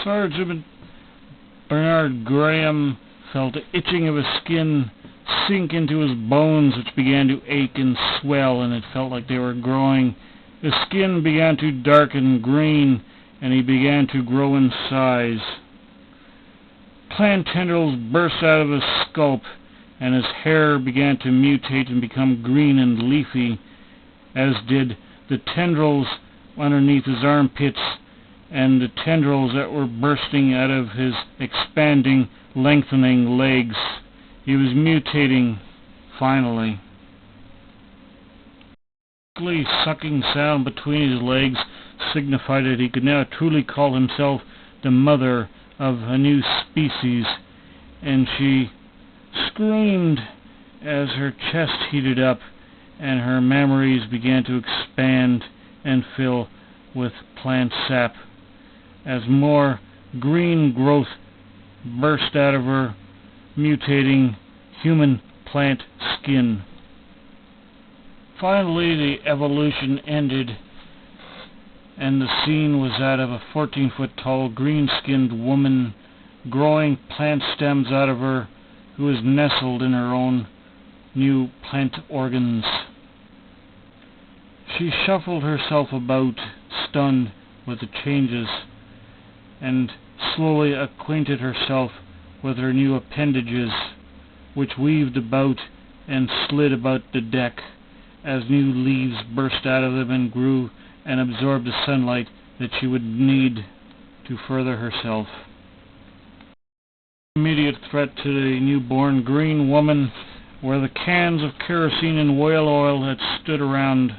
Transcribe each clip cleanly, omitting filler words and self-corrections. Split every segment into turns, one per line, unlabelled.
Sgt Graham felt the itching of his skin sink into his bones, which began to ache and swell, and it felt like they were growing. His skin began to darken green, and he began to grow in size. Plant tendrils burst out of his scalp, and his hair began to mutate and become green and leafy, as did the tendrils underneath his armpits and the tendrils that were bursting out of his expanding, lengthening legs. He was mutating, finally. The sucking sound between his legs signified that he could now truly call himself the mother of a new species, and she screamed as her chest heated up and her memories began to expand and fill with plant sap as more green growth burst out of her mutating human plant skin. Finally, the evolution ended, and the scene was that of a 14-foot-tall, green-skinned woman growing plant stems out of her, who was nestled in her own new plant organs. She shuffled herself about, stunned with the changes, and slowly acquainted herself with her new appendages, which weaved about and slid about the deck as new leaves burst out of them and grew and absorbed the sunlight that she would need to further herself. Immediate threat to the newborn green woman were the cans of kerosene and whale oil that stood around.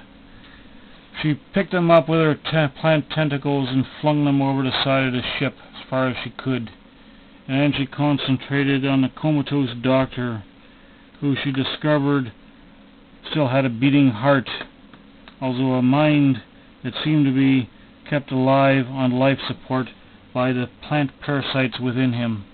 She picked them up with her plant tentacles and flung them over the side of the ship as far as she could, and then she concentrated on the comatose doctor, who she discovered still had a beating heart, although a mind that seemed to be kept alive on life support by the plant parasites within him.